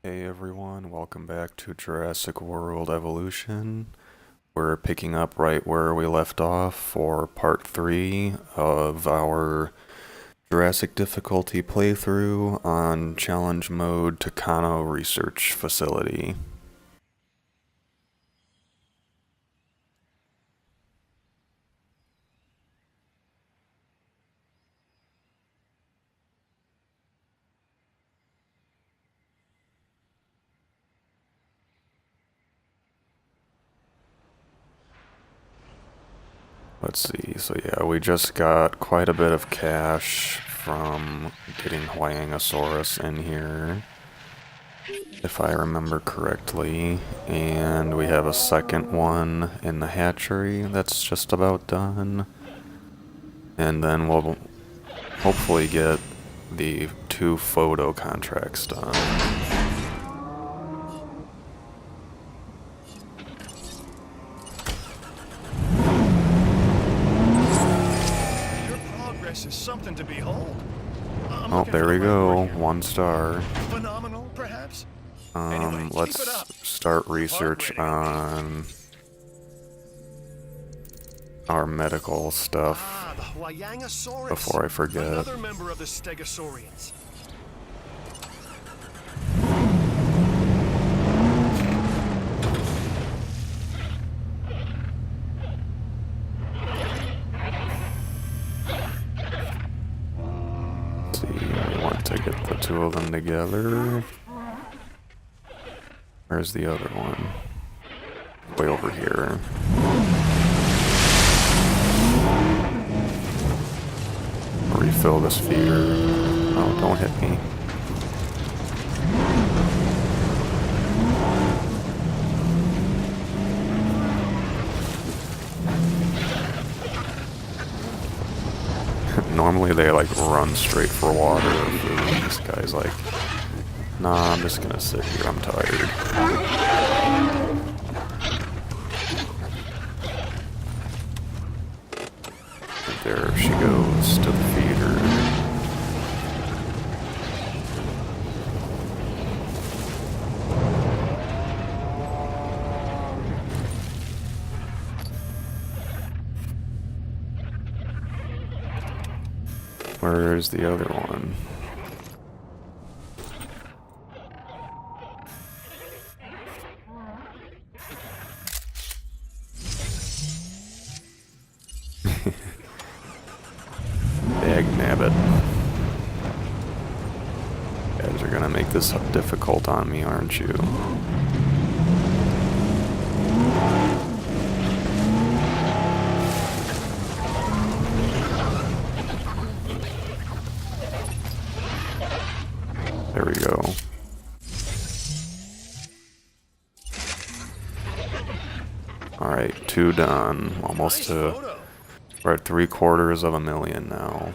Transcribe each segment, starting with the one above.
Hey everyone, welcome back to Jurassic World Evolution. We're picking up right where we left off for part 3 of our Jurassic difficulty playthrough on challenge mode Tacano Research Facility. Let's see, so yeah, we just got quite a bit of cash from getting Huayangosaurus in here, if I remember correctly, and we have a second one in the hatchery that's just about done, and then we'll hopefully get the 2 photo contracts done. Is something to behold. Oh, there we go. 1 star. Phenomenal, perhaps? Anyway, Let's start research on our medical stuff the Huayangosaurus, before I forget. Another member of the Stegosaurians. To get the 2 of them together. Where's the other one? Way over here. Refill this feeder. Oh, don't hit me. Normally they like run straight for water or food. This guy's like, nah, I'm just gonna sit here, I'm tired. And there she goes to the feeder. Where's the other one? Dagnabbit. You guys are gonna make this difficult on me, aren't you? There we go. Alright, 2 done. Almost to... We're at 750,000 now.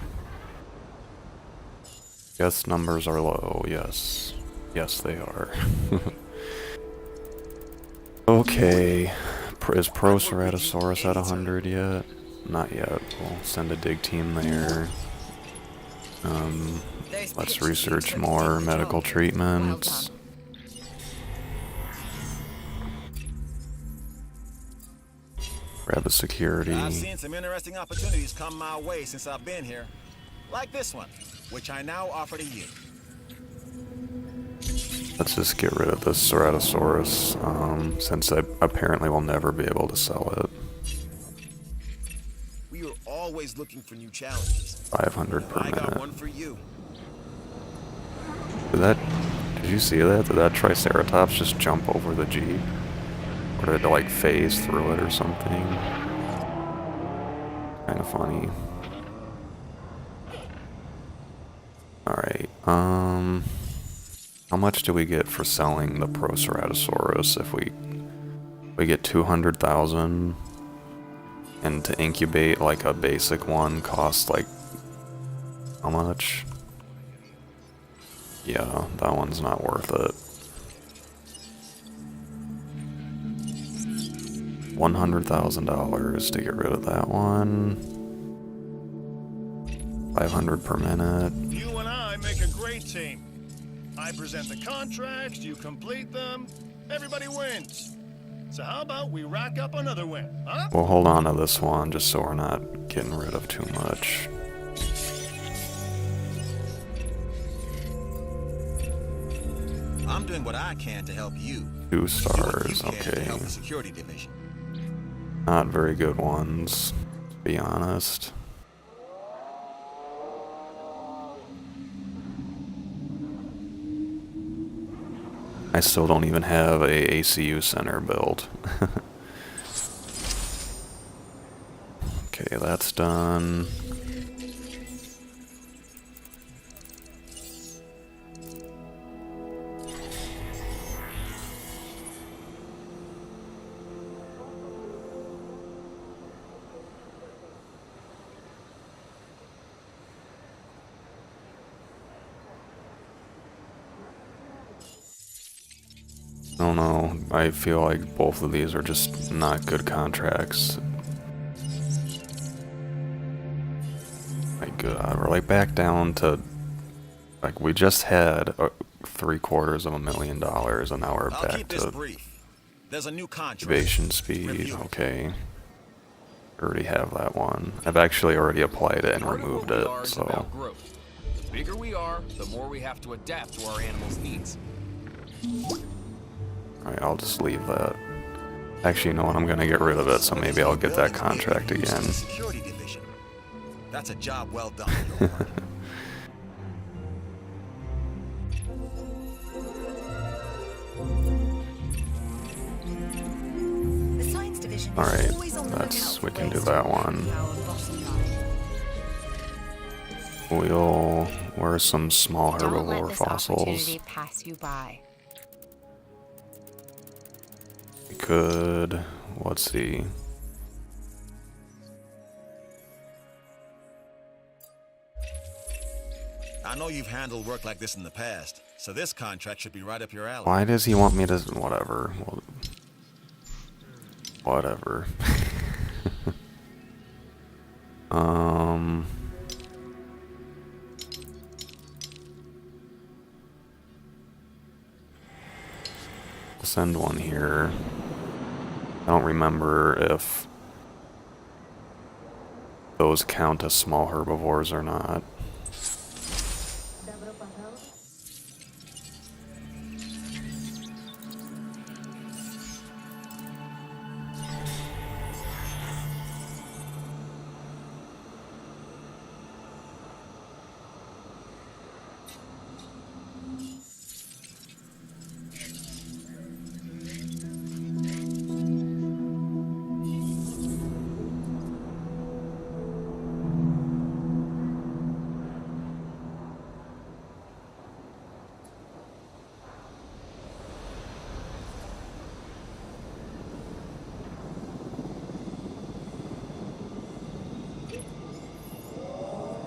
Guess numbers are low, yes. Yes, they are. Okay. Is Proceratosaurus at 100 yet? Not yet. We'll send a dig team there. Let's research more medical treatments. Grab a security. I've seen some interesting opportunities come my way since I've been here. Like this one, which I now offer to you. Let's just get rid of this Ceratosaurus, since I apparently will never be able to sell it. We are always looking for new challenges. 500 per I got minute. one for you. Did you see that? Did that Triceratops just jump over the Jeep? Or did it like phase through it or something? Kinda funny. Alright, how much do we get for selling the Proceratosaurus if we get 200,000, and to incubate like a basic one costs like how much? Yeah, that one's not worth it. $100,000 to get rid of that one. 500 per minute. You and I make a great team. I present the contracts, you complete them, everybody wins. So how about we rack up another win, huh? We'll hold on to this one just so we're not getting rid of too much. I'm doing what I can to help you. 2 stars, You can to okay. help the security division. Not very good ones, to be honest. I still don't even have a ACU center built. Okay, that's done. I don't know, I feel like both of these are just not good contracts. My god, we're like back down to, like, we just had $750,000 and now we're I'll back keep this to brief. There's a new contract. incubation speed. Review it. Okay. Already have that one. I've actually already applied it and Part of removed what we it, are is so. about growth. The bigger we are, the more we have to adapt to our animals' needs. Alright, I'll just leave that. Actually, you know what? I'm gonna get rid of it, so maybe I'll get that contract again. Security division. That's a job well done. Your work. The science division is Alright, always on the that's, lookout we for can do ways to that improve one. our bottom line. We'll, where's some small Don't let herbivore this fossils? opportunity pass you by. We could, let's see. I know you've handled work like this in the past, so this contract should be right up your alley. Why does he want me to, whatever. Well, whatever. Send one here. I don't remember if those count as small herbivores or not.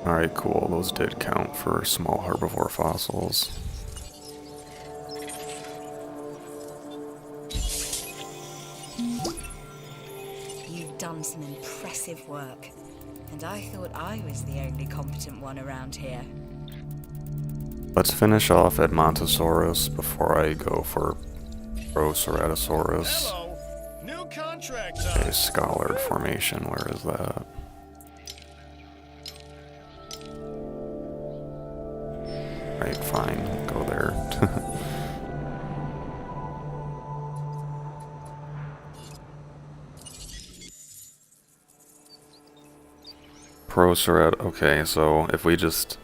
Alright, cool. Those did count for small herbivore fossils. You've done some impressive work, and I thought I was the only competent one around here. Let's finish off at Montosaurus before I go for Proceratosaurus. Hello. New contract A time. Scholard formation, where is that? Right, fine, go there. Procerat, okay, so if we just,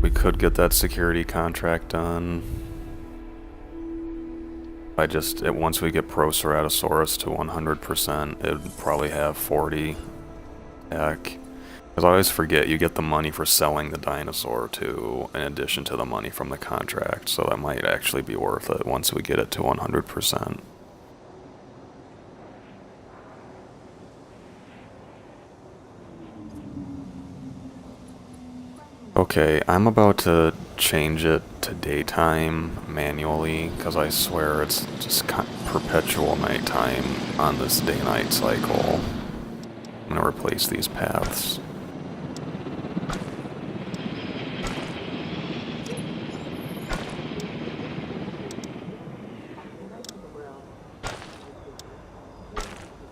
we could get that security contract done. Once we get Proceratosaurus to 100%, it would probably have 40 tech. Because I always forget, you get the money for selling the dinosaur too, in addition to the money from the contract, so that might actually be worth it once we get it to 100%. Okay, I'm about to change it to daytime manually, because I swear it's just perpetual nighttime on this day-night cycle. I'm going to replace these paths.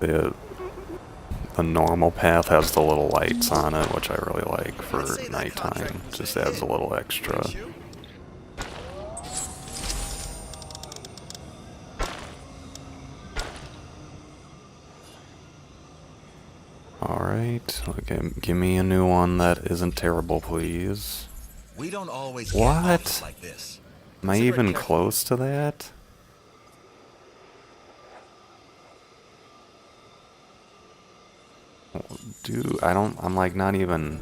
The normal path has the little lights on it, which I really like for Let's say that nighttime. contract was Just a adds a hit, little extra. didn't you? Alright, okay, give me a new one that isn't terrible, please. We don't always What? get offers like this. Am I Consider it even careful. close to that? Dude, I'm like not even...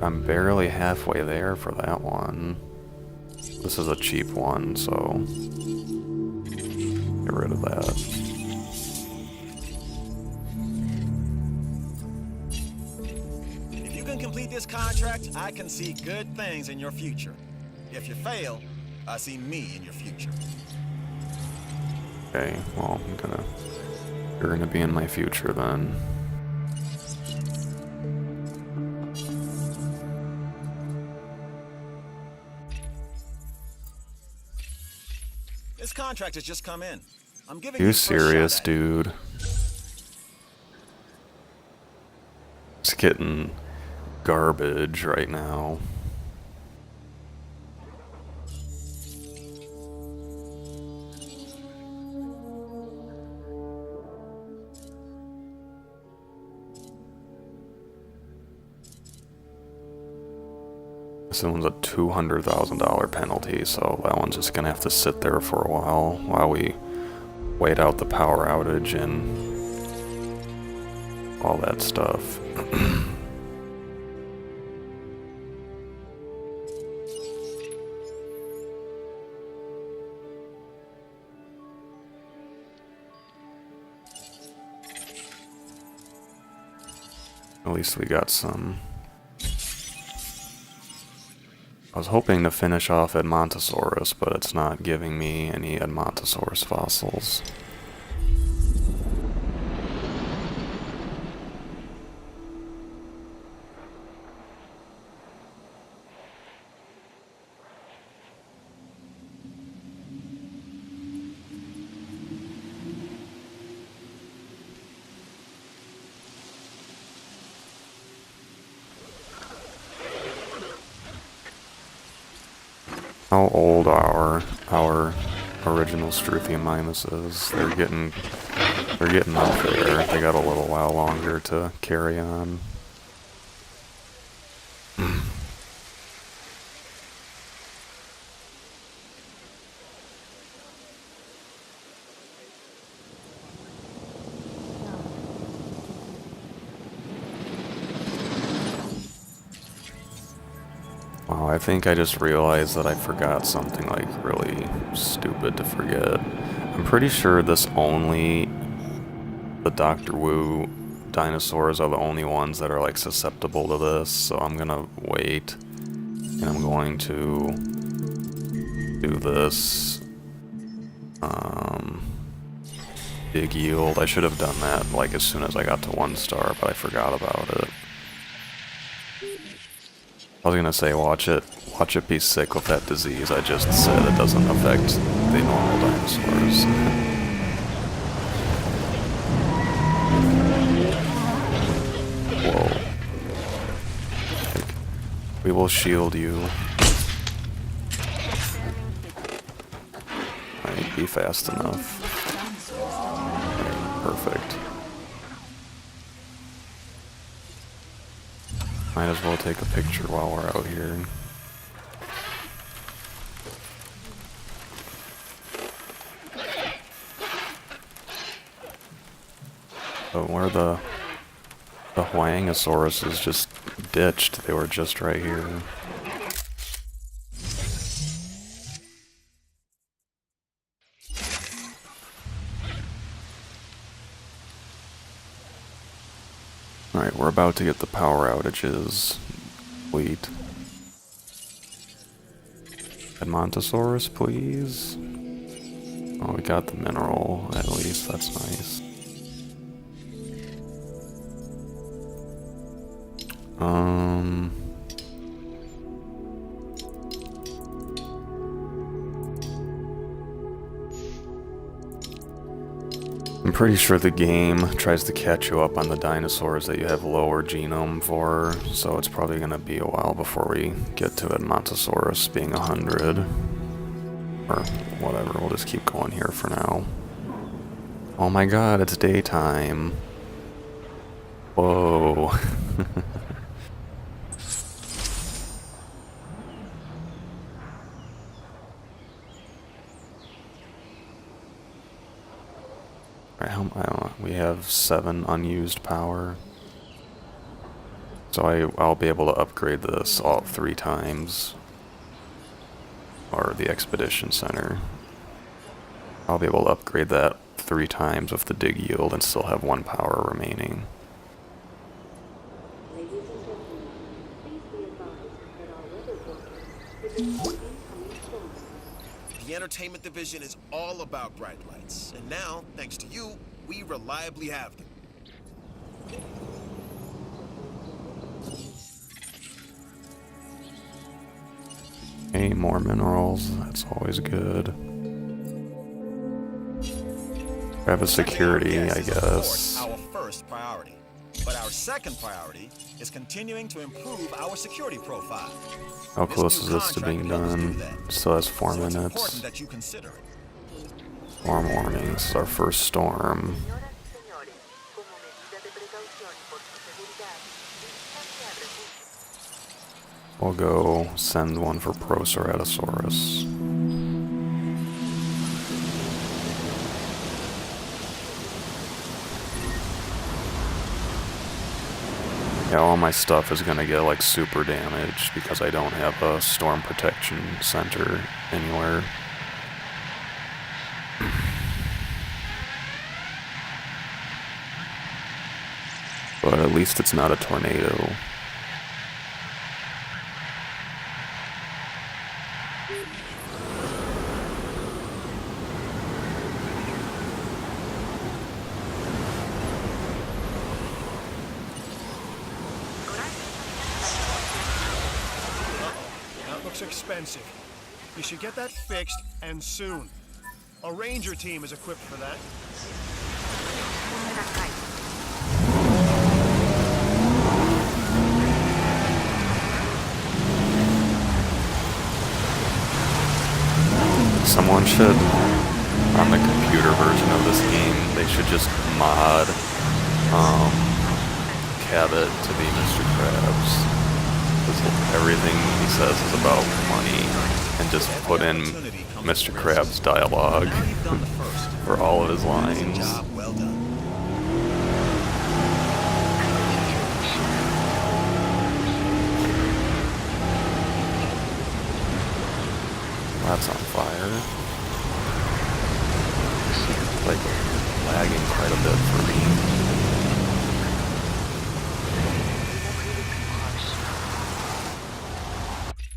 I'm barely halfway there for that one. This is a cheap one, so... Get rid of that. If you can complete this contract, I can see good things in your future. If you fail, I see me in your future. Okay, well, you're gonna be in my future then. This contract has just come in. I'm giving You you first shot serious, at it. dude? It's getting garbage right now. This one's a $200,000 penalty, so that one's just gonna have to sit there for a while we wait out the power outage and all that stuff. At least we got some. I was hoping to finish off Edmontosaurus, but it's not giving me any Edmontosaurus fossils. How old are our original Struthiomimuses? They're getting up there. They got a little while longer to carry on. Wow, I think I just realized that I forgot something like really stupid to forget. I'm pretty sure the Dr. Wu dinosaurs are the only ones that are like susceptible to this, so I'm gonna wait and I'm going to do this big yield. I should have done that like as soon as I got to 1 star, but I forgot about it. I was gonna say watch it be sick with that disease. I just said it doesn't affect the normal dinosaurs. Whoa. Like, we will shield you. Alright, be fast enough. Alright, perfect. Might as well take a picture while we're out here. But where the Huangosaurus is just ditched, they were just right here. Alright, we're about to get the power outages complete. Edmontosaurus, please. Oh, we got the mineral, at least. That's nice. I'm pretty sure the game tries to catch you up on the dinosaurs that you have lower genome for, so it's probably going to be a while before we get to Edmontosaurus being 100. Or whatever, we'll just keep going here for now. Oh my god, it's daytime. Whoa. We have 7 unused power. So I'll be able to upgrade this all 3 times. Or the expedition center. I'll be able to upgrade that 3 times with the dig yield and still have 1 power remaining. The entertainment division is all about bright lights, and now, thanks to you, we reliably have them. Okay, more minerals, that's always good. Grab a security, I Is, of course, guess. our first priority. But our second priority is continuing to improve our security profile. How This close new is this to contract being will help us do done? that. Still has 4 So it's minutes. important that you consider it. Storm warning, this is our first storm. We'll go send one for Proceratosaurus. Yeah, all my stuff is gonna get like super damaged because I don't have a storm protection center anywhere. But at least it's not a tornado. That looks expensive. You should get that fixed, and soon. A ranger team is equipped for that. Someone should, on the computer version of this game, they should just mod Cabot to be Mr. Krabs. Because everything he says is about money, and just put in Mr. Krabs dialogue Now you've done the first. for all of his Amazing lines. job, well done. That's on fire. Like, lagging quite a bit for me.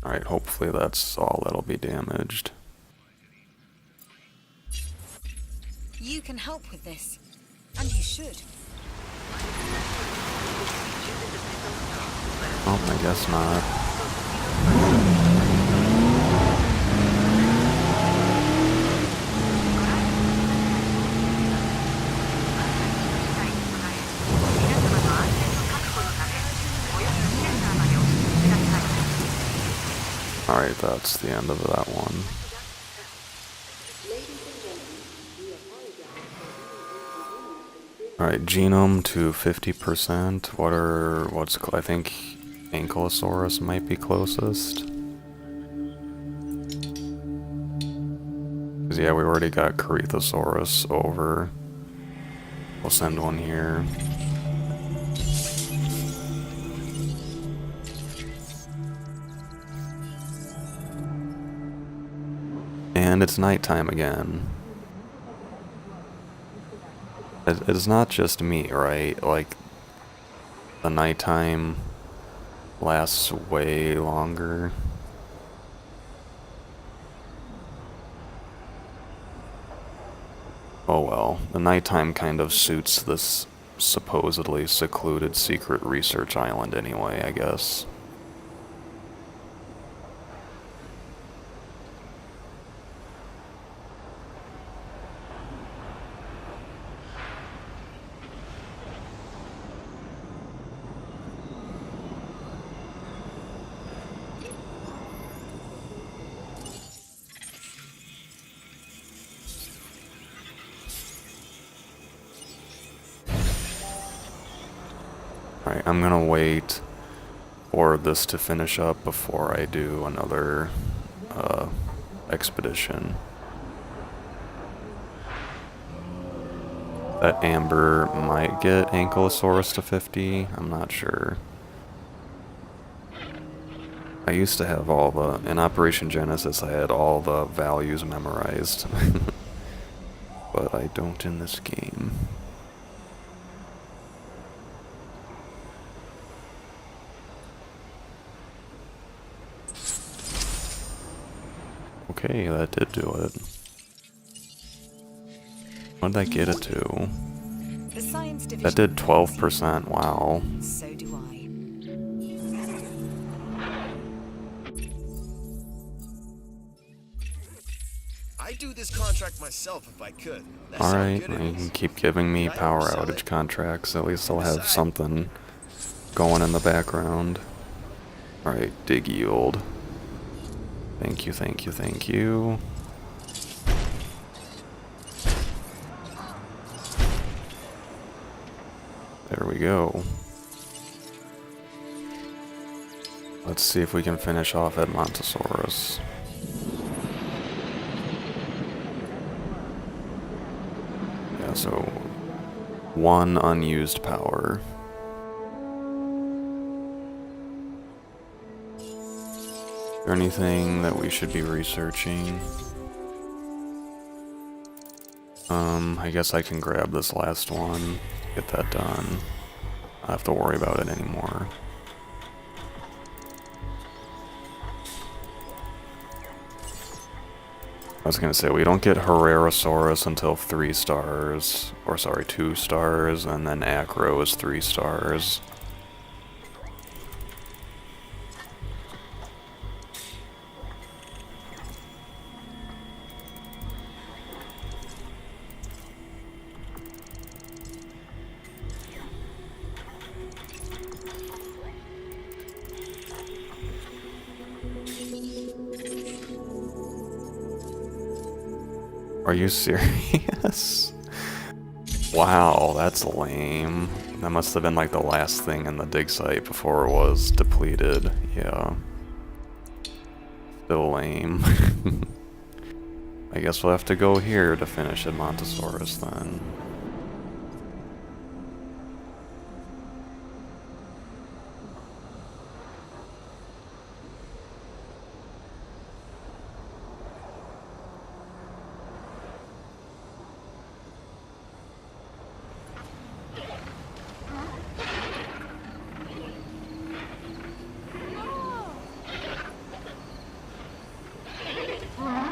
Alright, hopefully that's all that'll be damaged. You can help with this. And you should. Oh, I guess not. Alright, that's the end of that one. Alright, genome to 50%. I think Ankylosaurus might be closest. 'Cause yeah, we already got Corythosaurus over. We'll send one here. And it's nighttime again. It's not just me, right? Like, the nighttime lasts way longer. Oh well, the nighttime kind of suits this supposedly secluded secret research island anyway, I guess. Alright, I'm gonna wait for this to finish up before I do another expedition. That amber might get Ankylosaurus to 50, I'm not sure. I used to have all the, in Operation Genesis I had all the values memorized. But I don't in this game. Okay, that did do it. What did I get it to? The science division. That did 12%, wow. So do I. I'd do this contract myself if I could. That's how Alright, good it you is. can keep giving me power outage contracts, at least I'll have something going in the background. Alright, dig yield. Thank you, thank you, thank you. There we go. Let's see if we can finish off Edmontosaurus. Yeah, so 1 unused power. Is there anything that we should be researching? I guess I can grab this last one, get that done. I don't have to worry about it anymore. I was gonna say, we don't get Herrerasaurus until 3 stars, or sorry, 2 stars, and then Acro is 3 stars. Are you serious? Wow, that's lame. That must have been like the last thing in the dig site before it was depleted. Yeah. Still lame. I guess we'll have to go here to finish Edmontosaurus then.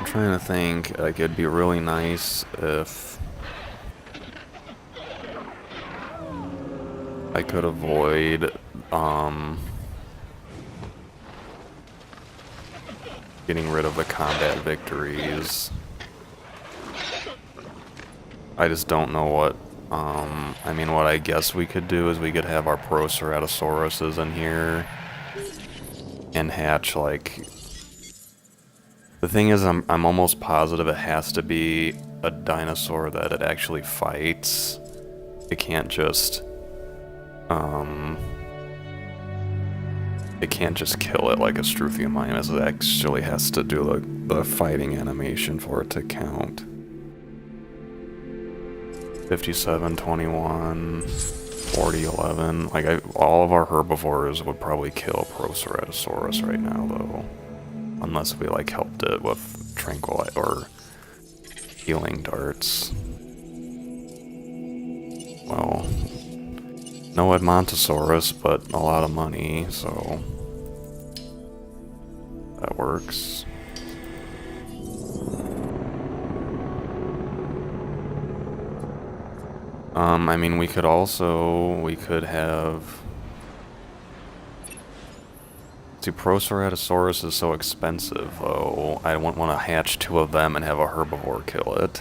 Trying to think, like, it'd be really nice if I could avoid getting rid of the combat victories. I just don't know what I mean, what I guess we could do is we could have our Proceratosauruses in here and hatch, like, the thing is, I'm almost positive it has to be a dinosaur that it actually fights. It can't just kill it like a Struthiomimus. It actually has to do the fighting animation for it to count. 57, 21, 40, 11. Like, all of our herbivores would probably kill Proceratosaurus right now, though. Unless we, like, helped it with tranquilize or healing darts. Well, no Edmontosaurus, but a lot of money, so that works. I mean, we could have... See, Proceratosaurus is so expensive, though. I wouldn't want to hatch 2 of them and have a herbivore kill it.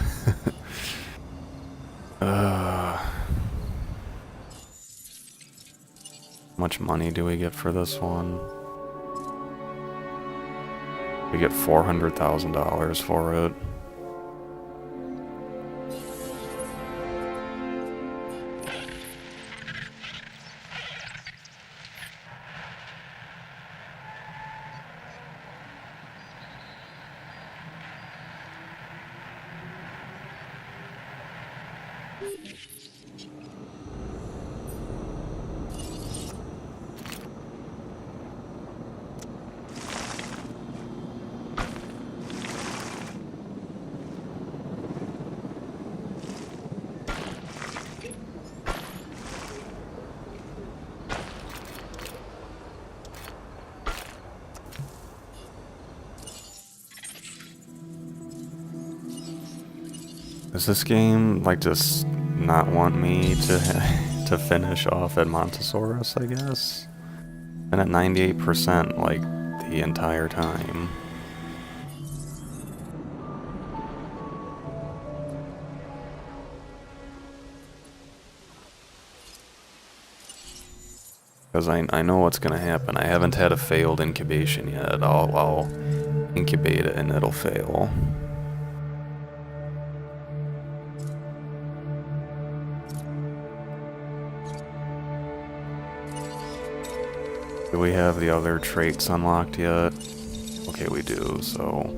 How much money do we get for this one? We get $400,000 for it. Does this game, like, just not want me to to finish off Edmontosaurus, I guess? And at 98%, like, the entire time. Because I know what's gonna happen. I haven't had a failed incubation yet. I'll incubate it and it'll fail. Do we have the other traits unlocked yet? Okay, we do, so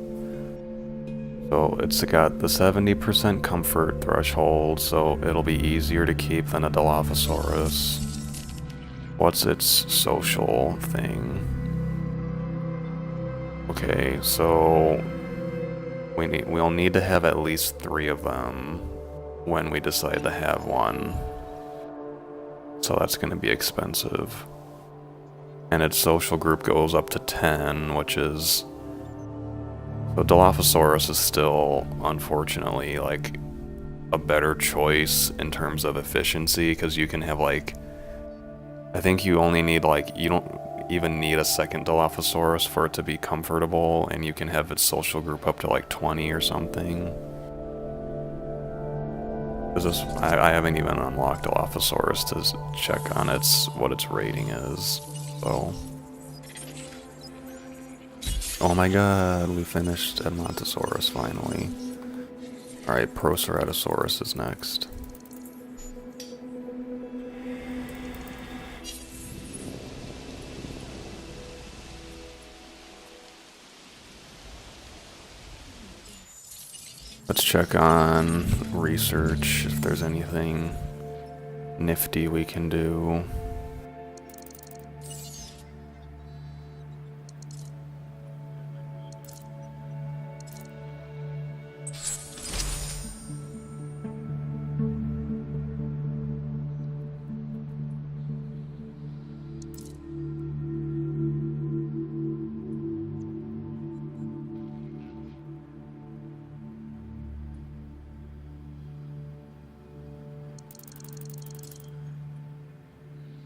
it's got the 70% comfort threshold, so it'll be easier to keep than a Dilophosaurus. What's its social thing? Okay, so we'll need to have at least 3 of them when we decide to have one. So that's going to be expensive. And its social group goes up to 10, which is... So Dilophosaurus is still, unfortunately, like, a better choice in terms of efficiency, because you can have, like... I think you only need, like, you don't even need a second Dilophosaurus for it to be comfortable, and you can have its social group up to, like, 20 or something. I haven't even unlocked Dilophosaurus to check on what its rating is, so... Oh my god, we finished Edmontosaurus finally. Alright, Proceratosaurus is next. Let's check on research, if there's anything nifty we can do.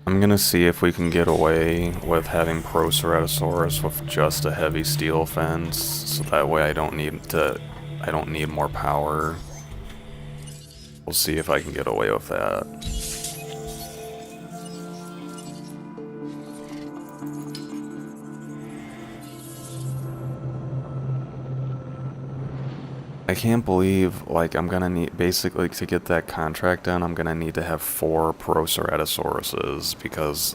I'm gonna see if we can get away with having Proceratosaurus with just a heavy steel fence, so that way I don't need more power. We'll see if I can get away with that. I can't believe, like, I'm gonna need, basically, to get that contract done, I'm gonna need to have 4 Proceratosauruses, because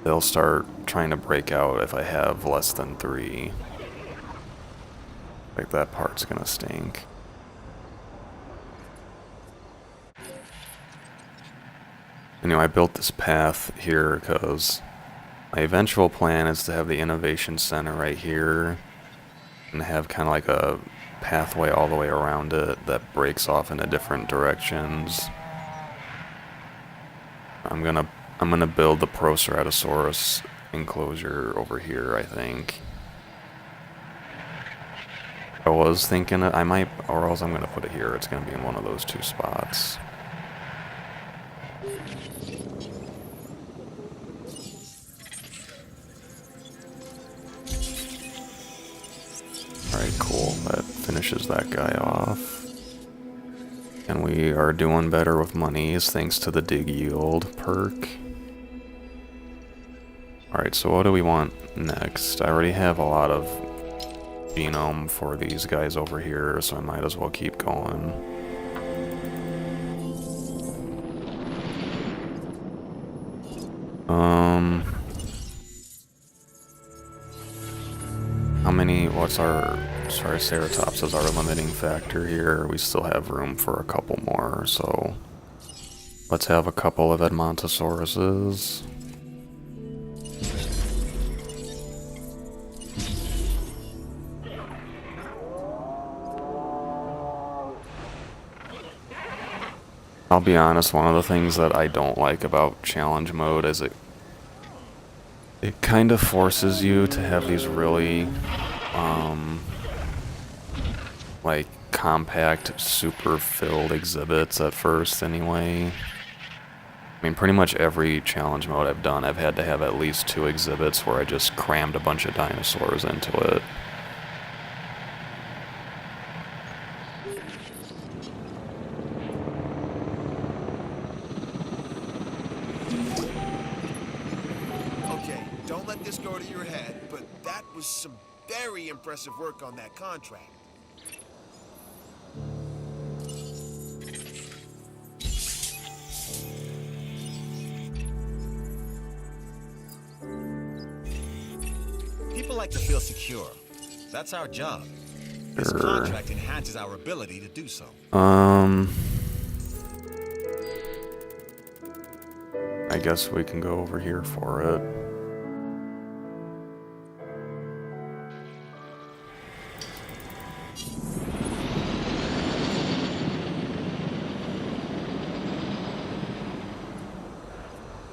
they'll start trying to break out if I have less than 3. Like, that part's gonna stink. Anyway, I built this path here because my eventual plan is to have the innovation center right here and have kind of like a pathway all the way around it that breaks off into different directions. I'm gonna build the Proceratosaurus enclosure over here, I think. I was thinking I might, or else I'm gonna put it here. It's gonna be in one of those 2 spots. Alright, cool. That finishes that guy off. And we are doing better with monies thanks to the dig yield perk. Alright, so what do we want next? I already have a lot of genome for these guys over here, so I might as well keep going. How many, what's our Triceratops is our limiting factor here? We still have room for a couple more, so let's have a couple of Edmontosauruses. I'll be honest, one of the things that I don't like about challenge mode is it kind of forces you to have these really, like, compact, super filled exhibits at first anyway. I mean, pretty much every challenge mode I've done, I've had to have at least 2 exhibits where I just crammed a bunch of dinosaurs into it. Okay, don't let this go to your head, but that was some very impressive work on that contract. People like to feel secure. That's our job. This Sure. contract enhances our ability to do so. I guess we can go over here for it.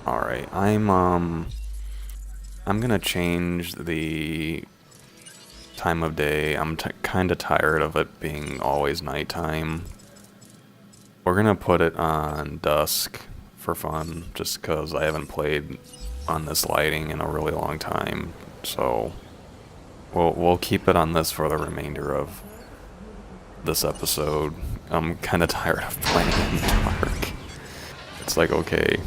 Alright, I'm gonna change the time of day. I'm kinda tired of it being always nighttime. We're gonna put it on dusk for fun, just because I haven't played on this lighting in a really long time. So we'll keep it on this for the remainder of this episode. I'm kind of tired of playing in the dark. It's like, okay.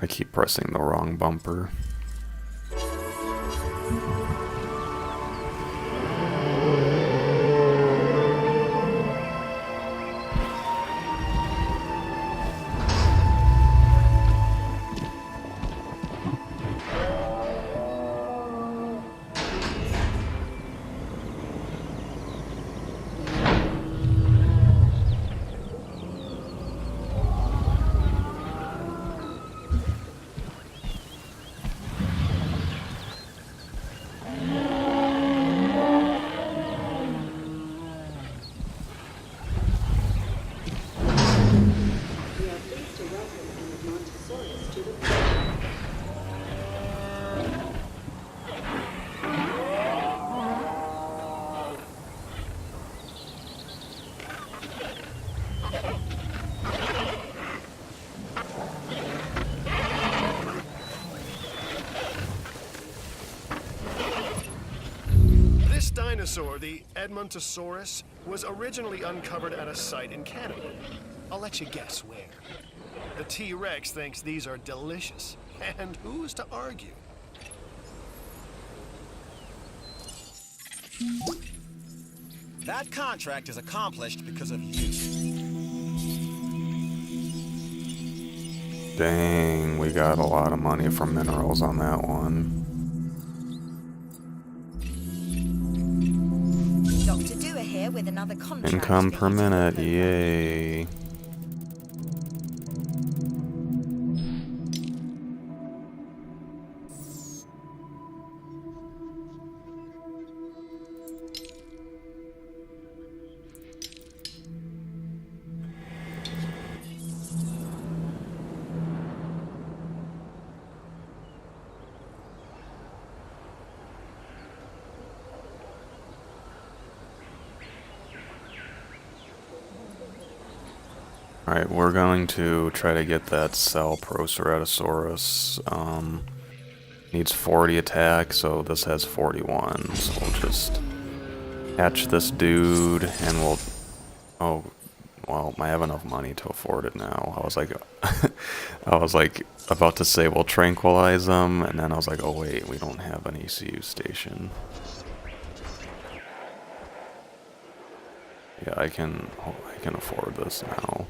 I keep pressing the wrong bumper. This dinosaur, the Edmontosaurus, was originally uncovered at a site in Canada. I'll let you guess where. The T-Rex thinks these are delicious, and who's to argue? That contract is accomplished because of you. Dang, we got a lot of money from minerals on that one. Dr. Dewar here with another contract. Income for per you to minute, look over. yay. Alright, we're going to try to get that cell Proceratosaurus. Needs 40 attack, so this has 41. So we'll just hatch this dude, and we'll... Oh, well, I have enough money to afford it now. I was like... I was like, about to say we'll tranquilize them, and then I was like, oh wait, we don't have an ECU station. Yeah, I can afford this now.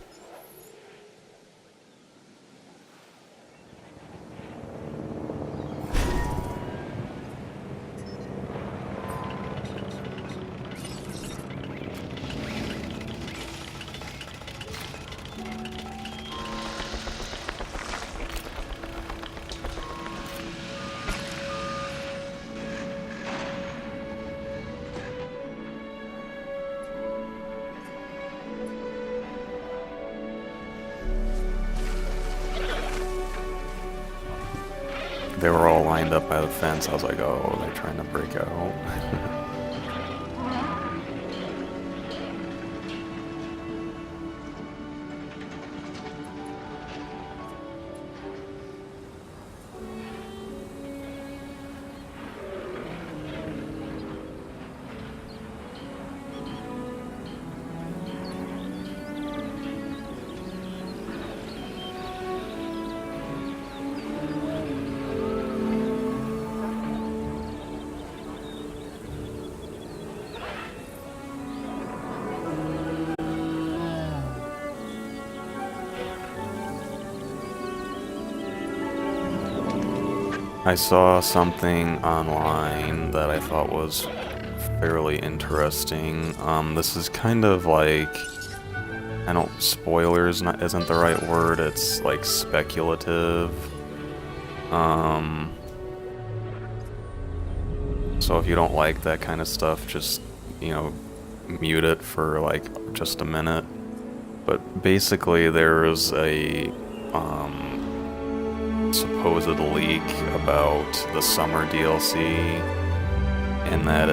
they were all lined up by the fence. I was like, oh, they're trying to break out. I saw something online that I thought was fairly interesting. This is kind of like, I don't, spoilers isn't the right word, it's like speculative. So if you don't like that kind of stuff, just, you know, mute it for like just a minute. But basically there's a supposed leak about the summer DLC, and that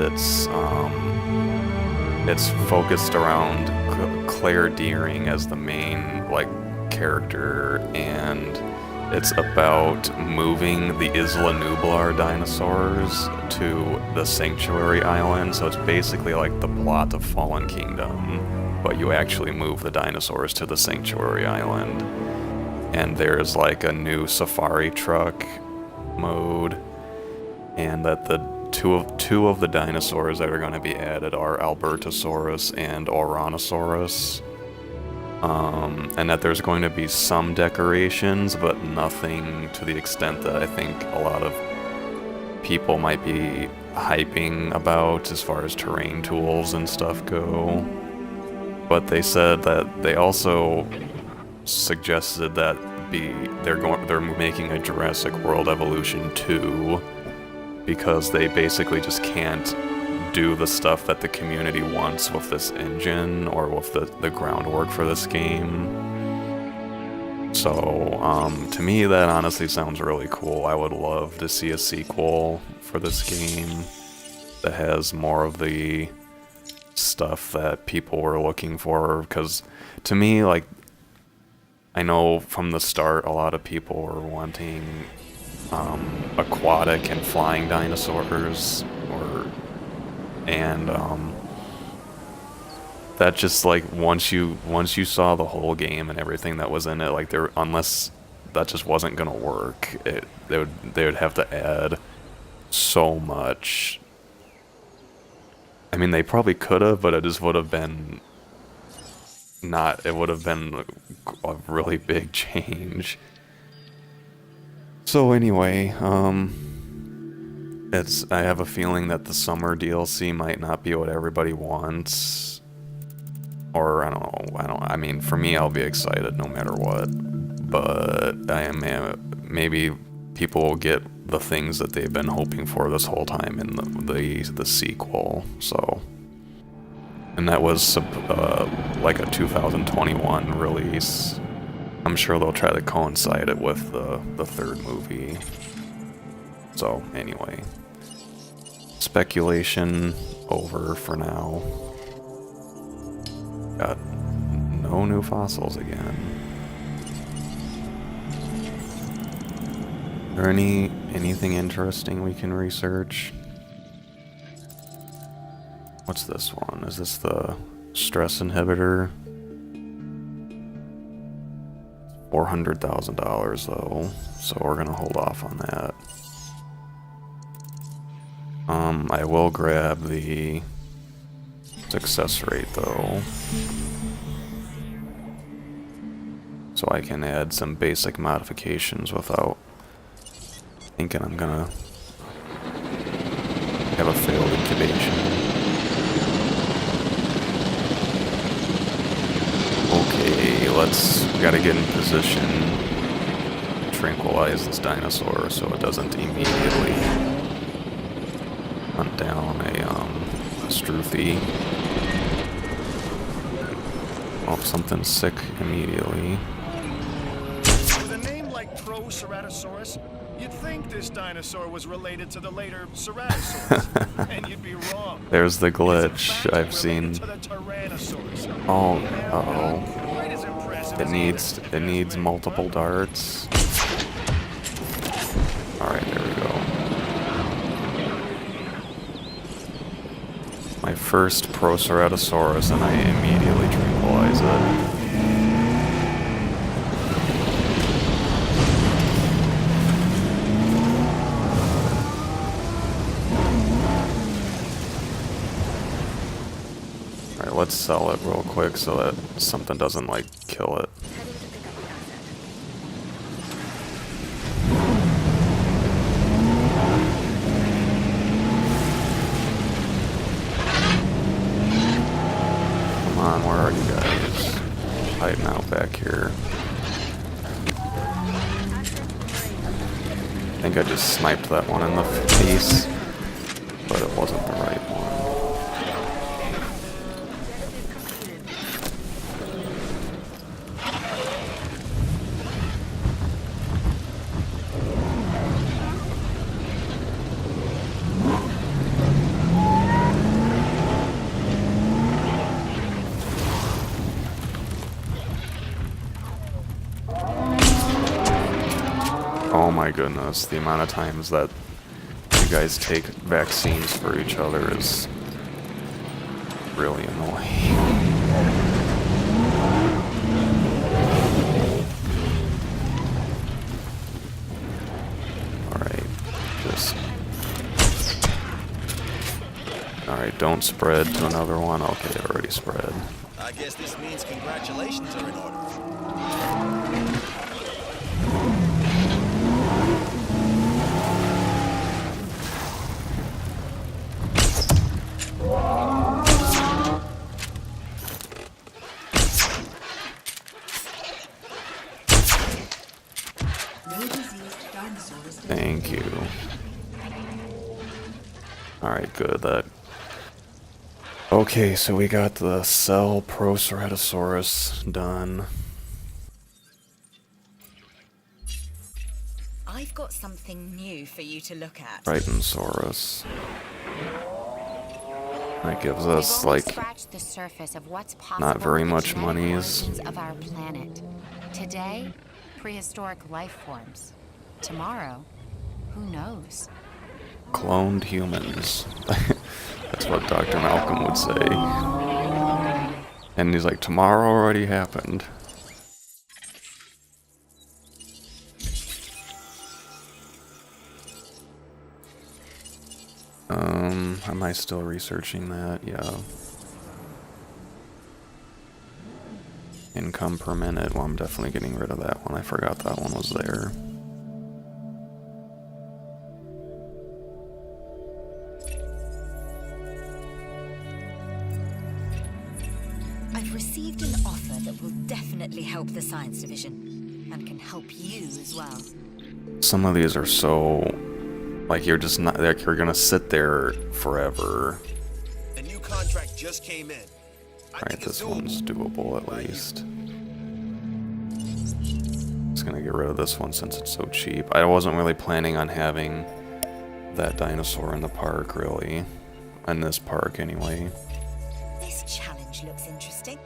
it's focused around Claire Deering as the main like character, and it's about moving the Isla Nublar dinosaurs to the Sanctuary Island. So it's basically like the plot of Fallen Kingdom, but you actually move the dinosaurs to the Sanctuary Island. And there's like a new safari truck mode, and that the two of the dinosaurs that are going to be added are Albertosaurus and Ouranosaurus, and that there's going to be some decorations, but nothing to the extent that I think a lot of people might be hyping about as far as terrain tools and stuff go. But they said that they also suggested that they're making a Jurassic World Evolution 2, because they basically just can't do the stuff that the community wants with this engine or with the groundwork for this game. So to me that honestly sounds really cool. I would love to see a sequel for this game that has more of the stuff that people were looking for, because to me, like, I know from the start a lot of people were wanting aquatic and flying dinosaurs, and that just like once you saw the whole game and everything that was in it, like unless that just wasn't gonna work, they would have to add so much. I mean, they probably could have, but it just would have been it would have been a really big change. So anyway, I have a feeling that the summer DLC might not be what everybody wants, or I mean, for me, I'll be excited no matter what, but maybe people will get the things that they've been hoping for this whole time in the sequel. So, and that was like a 2021 release. I'm sure they'll try to coincide it with the third movie. So anyway, speculation over for now. Got no new fossils again. Is there anything interesting we can research? What's this one? Is this the stress inhibitor? $400,000 though, so we're gonna hold off on that. I will grab the success rate though, so I can add some basic modifications without thinking I'm gonna have a failed incubation. Okay, we gotta get in position, tranquilize this dinosaur so it doesn't immediately hunt down a Struthy. Oh, something's sick immediately. With a name like Proceratosaurus, You'd think this dinosaur was related to the later Ceratosaurus, and you'd be wrong. There's the It's in glitch fact I've seen. related to the Tyrannosaurus. Oh, And uh-oh. not quite as impressive It as needs either. multiple darts. Alright, there we go. My first Proceratosaurus, and I immediately tranquilize it. Alright, let's sell it real quick so that something doesn't, like, kill it. Come on, where are you guys? Hiding out back here. I think I just sniped that one in the face, but it wasn't the right one. Oh my goodness, the amount of times that you guys take vaccines for each other is really annoying. Alright, just... Alright, don't spread to another one. Okay, it already spread. I guess this means congratulations are in order. Thank you. Alright, good. That. Okay, so we got the cell Proceratosaurus done. I've got something new for you to look at. Titanosaurus. That gives We've us, only like, scratched the surface of what's possible not very with the much genetic monies. origins of our planet. Today, prehistoric life forms. Tomorrow, who knows? cloned humans. That's what Dr. Malcolm would say. And he's like, tomorrow already happened. Am I still researching that? Yeah. Income per minute. Well, I'm definitely getting rid of that one. I forgot that one was there. I've received an offer that will definitely help the science division, and can help you as well. Some of these are so, like, you're just not, like, you're gonna sit there forever. A new contract just came in. Alright, this one's doable at least. Just gonna get rid of this one since it's so cheap. I wasn't really planning on having that dinosaur in the park, really. In this park, anyway. This challenge looks interesting.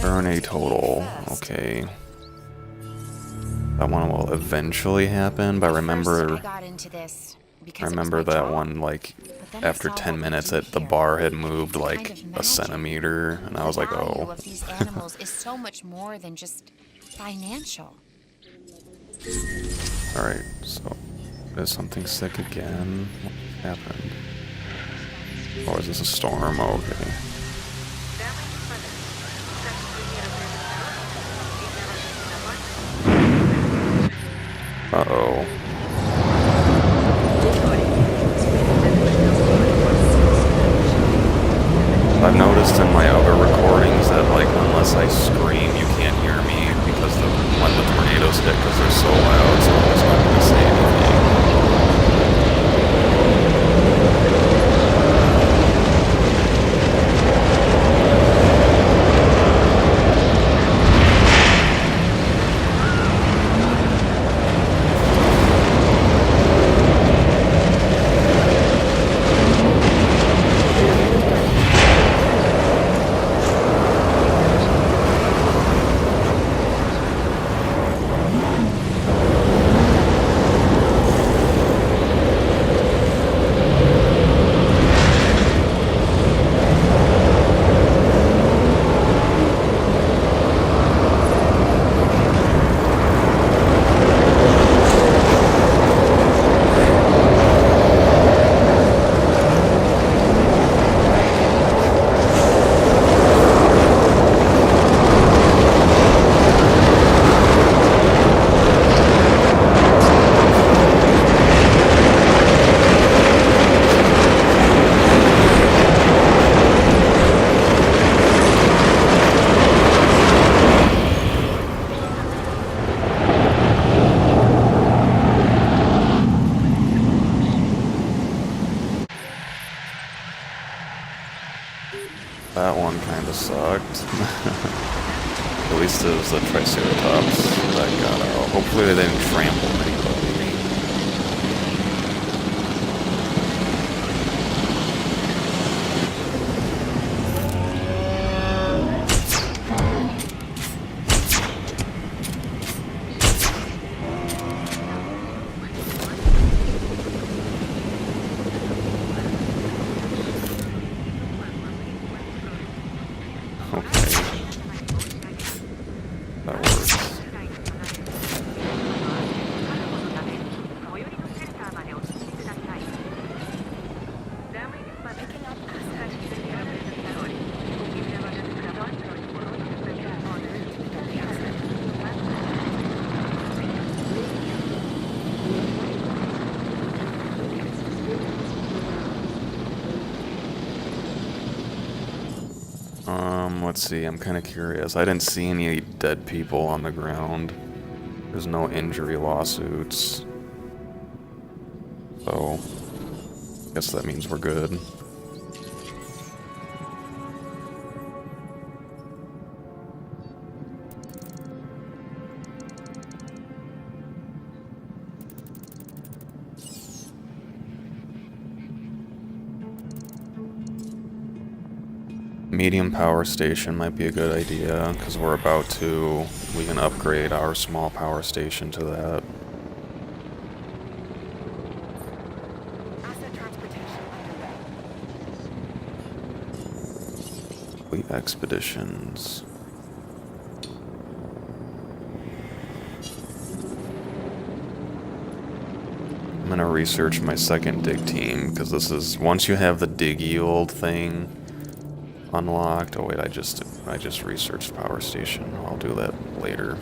Earn a total. Okay. That one will eventually happen, but I remember... got into this I because it was remember my that job. one, like, But then I after saw 10 what we minutes, do the here. bar had moved, It's like, kind of a magic. centimeter, and I was like, The value oh. of these animals is so much more than just financial. Alright, so, is something sick again? What happened? Or is this a storm? Oh, okay. Uh-oh. I've noticed in my other recordings that, like, unless I scream, you can't hear me because when the tornadoes hit, because they're so loud, so I'm just not going to say anything. At least it was the Triceratops that got out. Hopefully they didn't trample anybody. Let's see, I'm kind of curious. I didn't see any dead people on the ground. There's no injury lawsuits. So, I guess that means we're good. Medium power station might be a good idea, because we can upgrade our small power station to that. Asset transportation underway. Fleet expeditions. I'm gonna research my second dig team, because this is, once you have the dig yield thing unlocked. Oh wait, I just researched power station. I'll do that later.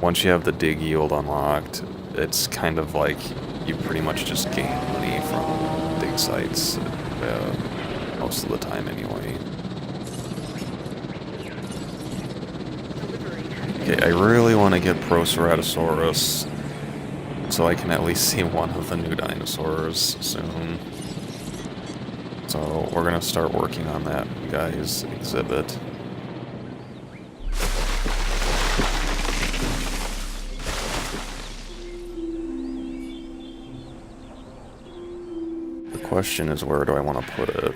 Once you have the dig yield unlocked, it's kind of like you pretty much just gain money from dig sites most of the time anyway. Okay, I really want to get Proceratosaurus so I can at least see one of the new dinosaurs soon. So we're gonna start working on that guy's exhibit. The question is, where do I want to put it?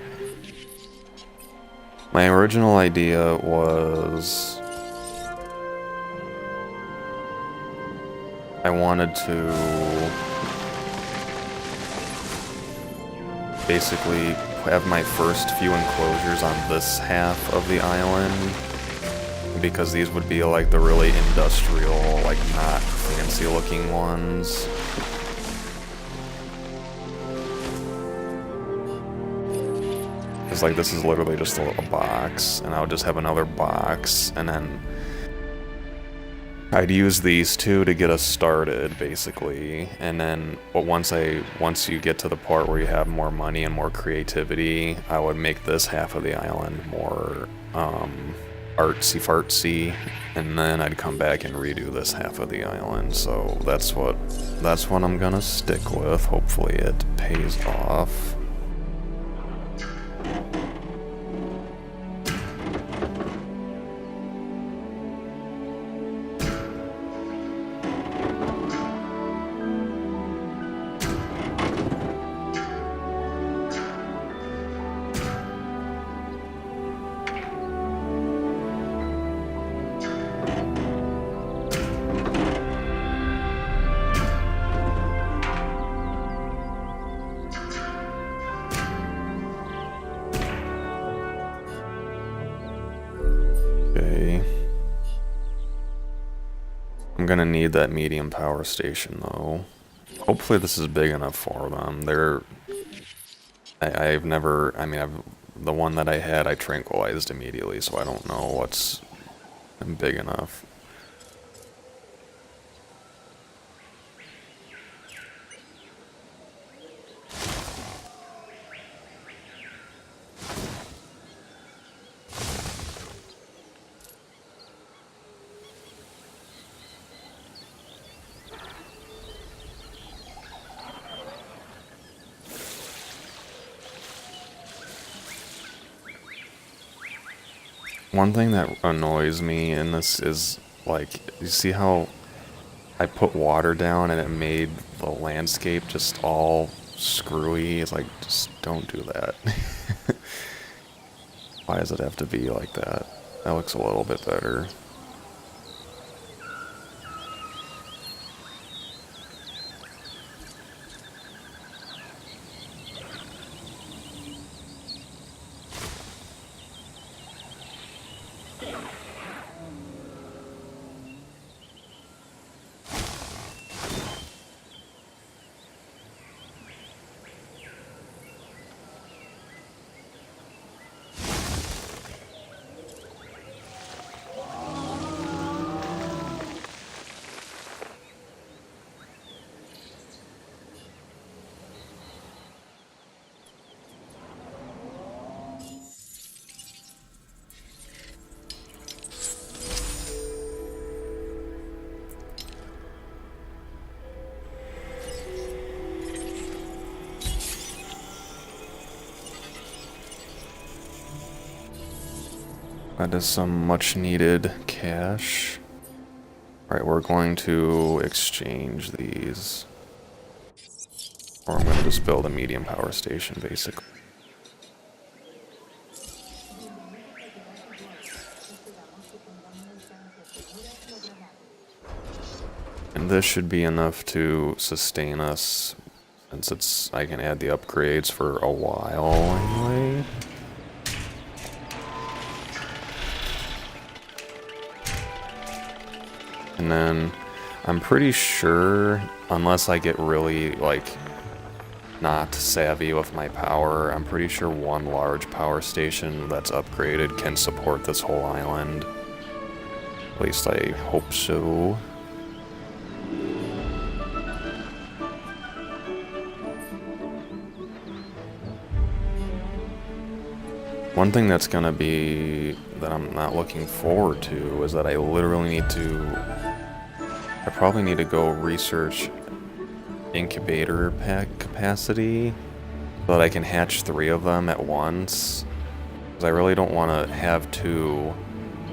My original idea was I wanted to basically have my first few enclosures on this half of the island, because these would be like the really industrial, like not fancy looking ones. Because like this is literally just a box, and I would just have another box, and then I'd use these two to get us started, basically, and then, but once you get to the part where you have more money and more creativity, I would make this half of the island more artsy-fartsy, and then I'd come back and redo this half of the island. So that's what I'm gonna stick with. Hopefully it pays off. I'm gonna need that medium power station though. Hopefully this is big enough for them. The one that I had I tranquilized immediately, so I don't know what's big enough. One thing that annoys me in this is, like, you see how I put water down and it made the landscape just all screwy? It's like, just don't do that. Why does it have to be like that? That looks a little bit better. That is some much needed cash. Alright, we're going to exchange these. Or I'm going to just build a medium power station, basically. And this should be enough to sustain us, since I can add the upgrades for a while anyway. And then I'm pretty sure, unless I get really, like, not savvy with my power, I'm pretty sure one large power station that's upgraded can support this whole island. At least I hope so. One thing that's gonna be that I'm not looking forward to is that I literally need to, I probably need to go research incubator pack capacity so that I can hatch 3 of them at once. Because I really don't want to have 2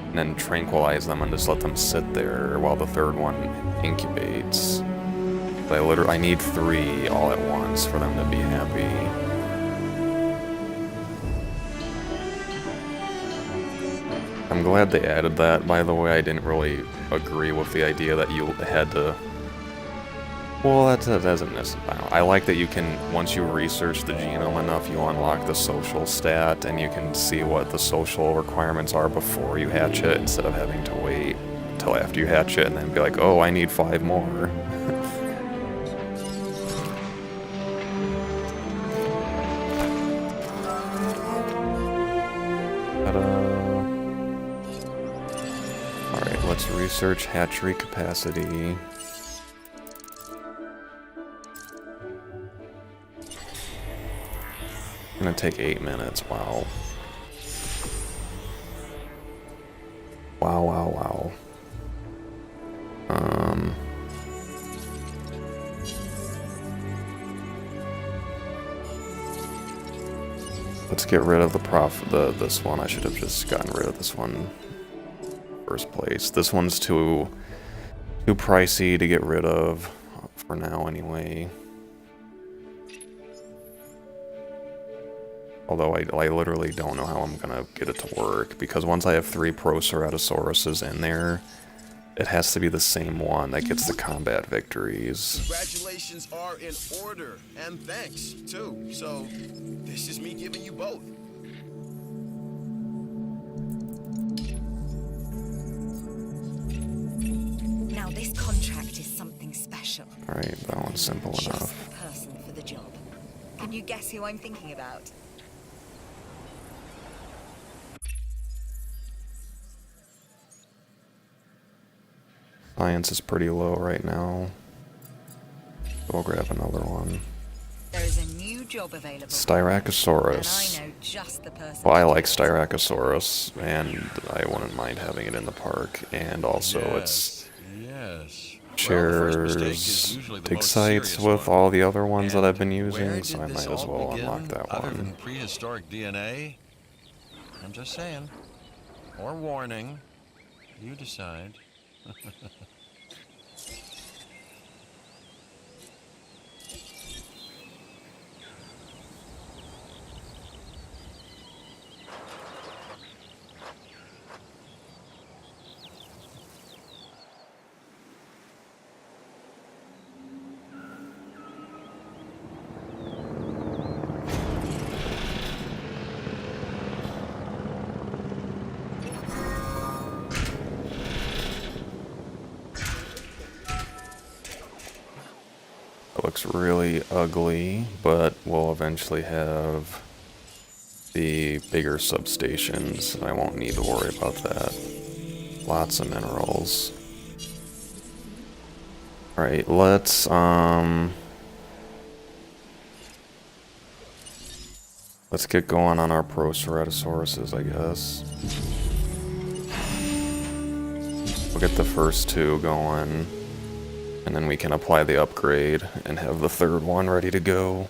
and then tranquilize them and just let them sit there while the 3rd one incubates. I need 3 all at once for them to be happy. I'm glad they added that. By the way, I didn't really agree with the idea that you had to... Well, that doesn't necessarily... I like that you can, once you research the genome enough, you unlock the social stat, and you can see what the social requirements are before you hatch it, instead of having to wait until after you hatch it and then be like, oh, I need 5 more. Let's research hatchery capacity. Gonna take 8 minutes. Wow. Wow. Let's get rid of this one. I should have just gotten rid of this one. First place. This one's too pricey to get rid of for now anyway. Although I literally don't know how I'm gonna get it to work, because once I have 3 Proceratosauruses in there, it has to be the same one that gets the combat victories. Congratulations are in order, and thanks, too. So, this is me giving you both. Now this contract is something special. Alright, that one's simple Just enough. the person for the job. Can you guess who I'm thinking about? Science is pretty low right now. We'll grab another one. There is a new job available. Styracosaurus. And I know just the person. Well, I like Styracosaurus, and I wouldn't mind having it in the park. And also, Yes. shares dig sites with all the other ones that I've been Where using, did so I this might as all well begin, unlock that other one. than prehistoric DNA? I'm just saying. Or warning. You decide. It looks really ugly, but we'll eventually have the bigger substations. I won't need to worry about that. Lots of minerals. Alright, let's get going on our Proceratosauruses, I guess. We'll get the first two going, and then we can apply the upgrade and have the third one ready to go.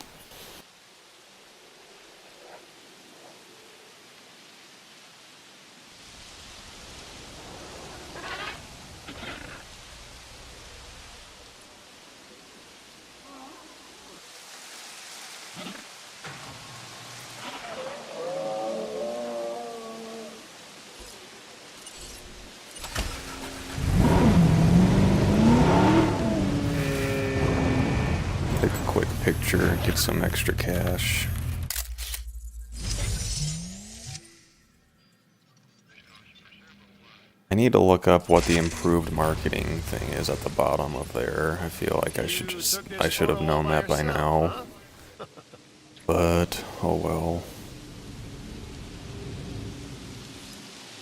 Take a quick picture, get some extra cash. I need to look up what the improved marketing thing is at the bottom of there. I feel like I should have known that by now. But, oh well.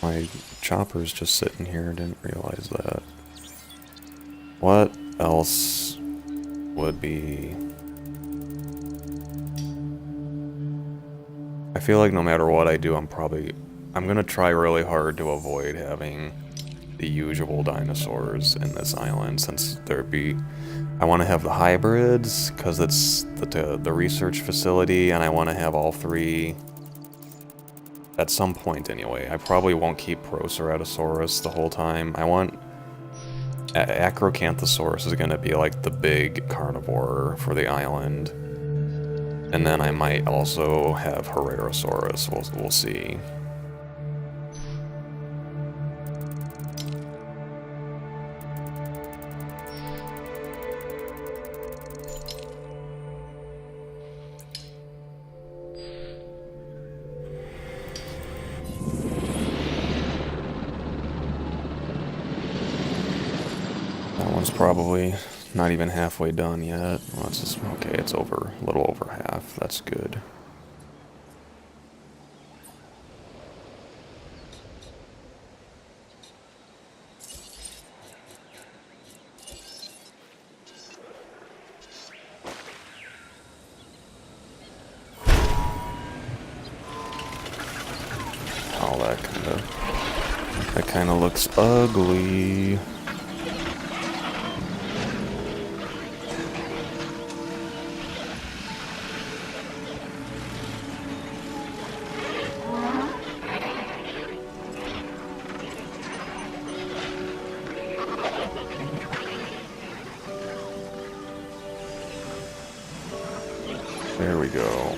My chopper's just sitting here, didn't realize that. What else would be... I feel like no matter what I do, I'm gonna try really hard to avoid having the usual dinosaurs in this island, since I want to have the hybrids, because it's the research facility, and I want to have all three at some point anyway. I probably won't keep Proceratosaurus the whole time. I want... Acrocanthosaurus is gonna be like the big carnivore for the island. And then I might also have Herrerasaurus, we'll see. That one's probably not even halfway done yet. Well, it's just, okay, it's a little over half. That's good. Oh, that kind of looks ugly. There we go.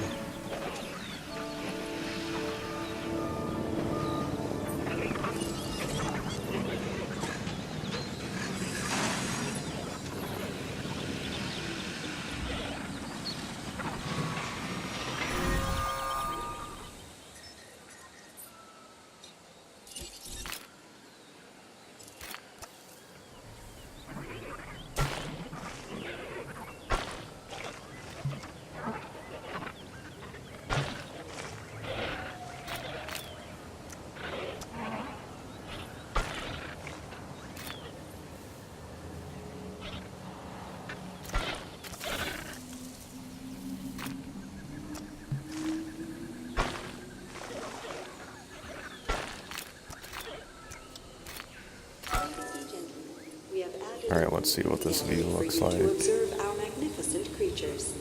Alright, let's see what this view looks like. Observe our magnificent creatures.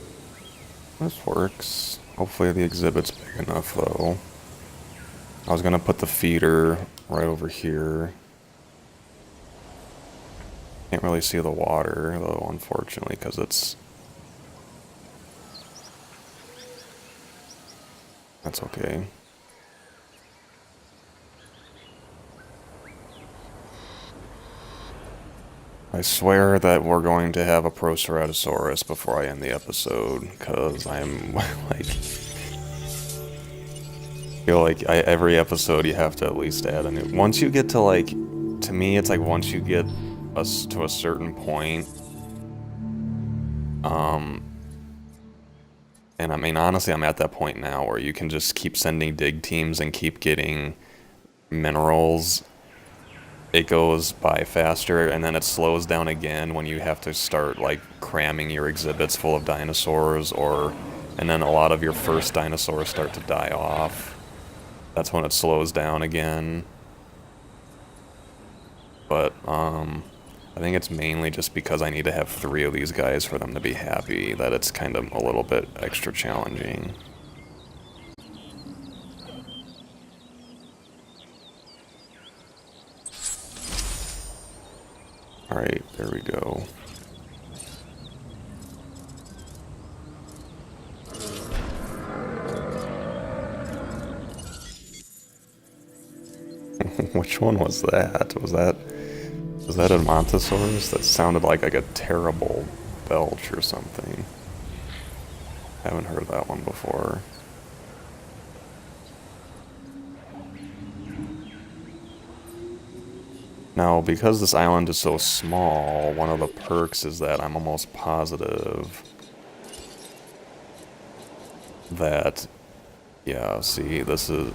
This works. Hopefully the exhibit's big enough, though. I was gonna put the feeder right over here. Can't really see the water, though, unfortunately, because it's... That's okay. I swear that we're going to have a Proceratosaurus before I end the episode, because I'm, like... I feel like every episode you have to at least add a new... Once you get to, like... To me, it's like once you get us to a certain point... And I mean, honestly, I'm at that point now where you can just keep sending dig teams and keep getting minerals. It goes by faster, and then it slows down again when you have to start, like, cramming your exhibits full of dinosaurs, and then a lot of your first dinosaurs start to die off. That's when it slows down again. But, I think it's mainly just because I need to have 3 of these guys for them to be happy that it's kind of a little bit extra challenging. Alright, there we go. Which one was that? Was that a Montosaurus? That sounded like a terrible belch or something. Haven't heard that one before. Now, because this island is so small, one of the perks is that I'm almost positive that, yeah, see, this is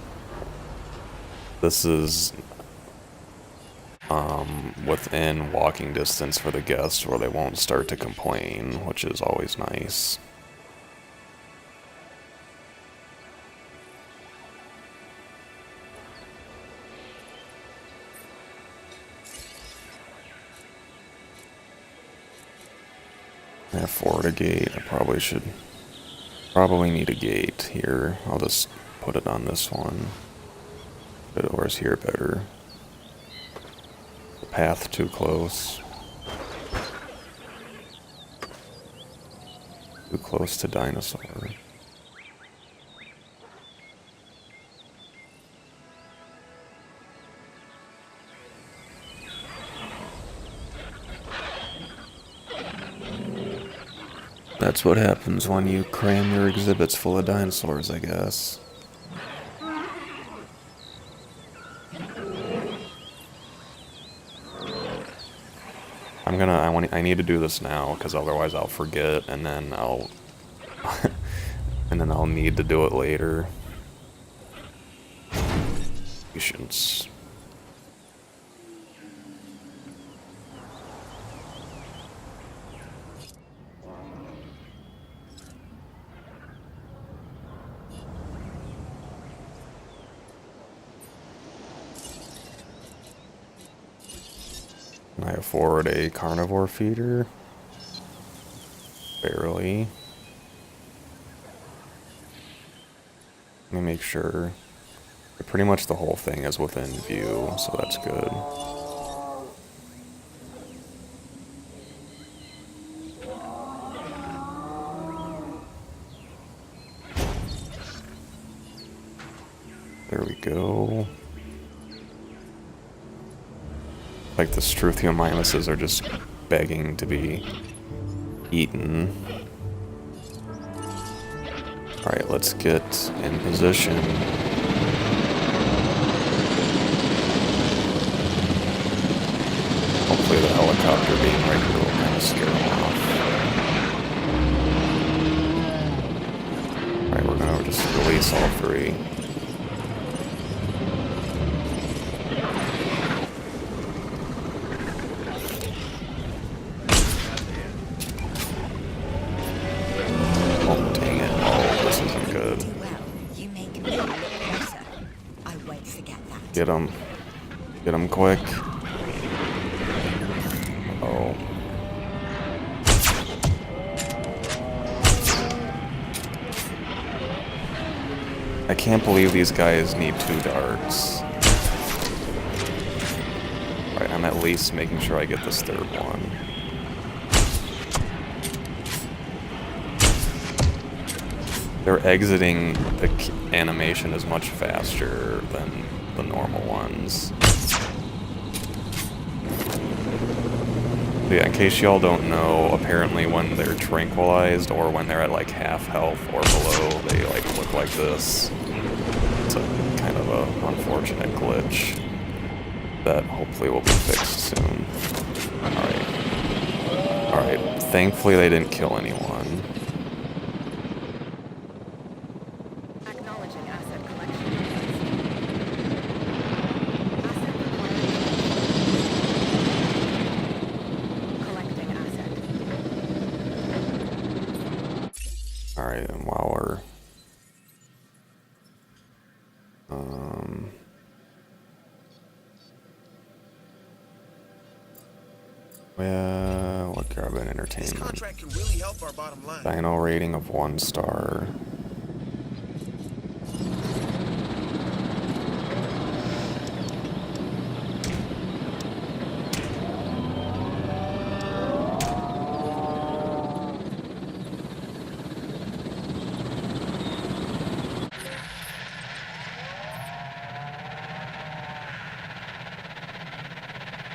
within walking distance for the guests where they won't start to complain, which is always nice. I have forward a gate. I probably need a gate here. I'll just put it on this one. But where's here better? The path too close. Too close to Dinosaur. That's what happens when you cram your exhibits full of dinosaurs, I guess. I need to do this now, because otherwise I'll forget, and then I'll need to do it later. Patience. I afford a carnivore feeder. Barely. Let me make sure. Pretty much the whole thing is within view, so that's good. There we go. Like the Struthiomimuses are just begging to be eaten. Alright, let's get in position. Hopefully the helicopter being right here will kind of scare them off. Alright, we're gonna just release all 3. Get him. Get him quick. Oh. I can't believe these guys need 2 darts. Alright, I'm at least making sure I get this 3rd one. They're exiting the animation is much faster than the normal ones. Yeah, in case y'all don't know, apparently when they're tranquilized or when they're at like half health or below, they like look like this. It's a kind of a unfortunate glitch that hopefully will be fixed soon. Alright. Alright, thankfully they didn't kill anyone. Acknowledging asset collection. Collecting asset. Alright, and while we're... Well, what grab an This entertainment? contract can really help our bottom line. Dino rating of 1 star.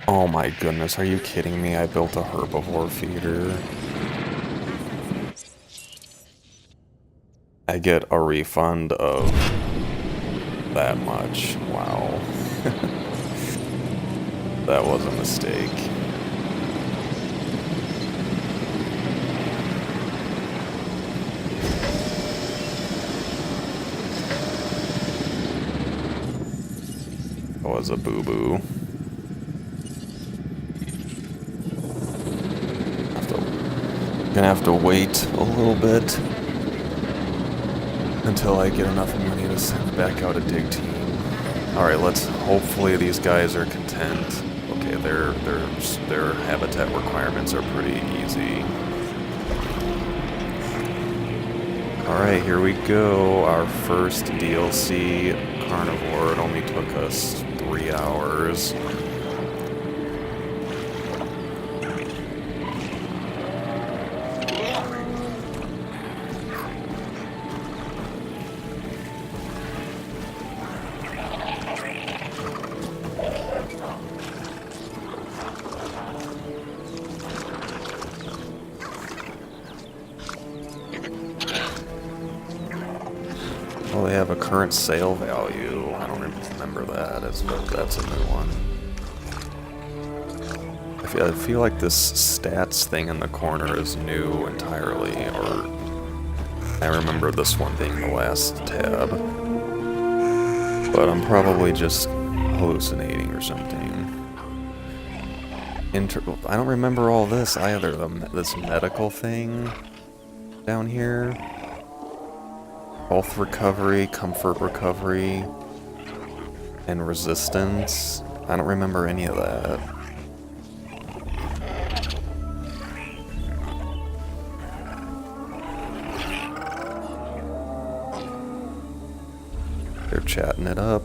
Oh my goodness, are you kidding me? I built a herbivore feeder. I get a refund of that much. Wow. That was a mistake. That was a boo-boo. Gonna have to wait a little bit until I get enough money to send back out a dig team. Alright, hopefully these guys are content. Okay, their habitat requirements are pretty easy. Alright, here we go. Our first DLC, carnivore. It only took us 3 hours. Well, they have a current sale value. I don't remember that, but that's a new one. I feel like this stats thing in the corner is new entirely, or I remember this one being the last tab. But I'm probably just hallucinating or something. I don't remember all this either, this medical thing down here. Health recovery, comfort recovery, and resistance. I don't remember any of that. They're chatting it up.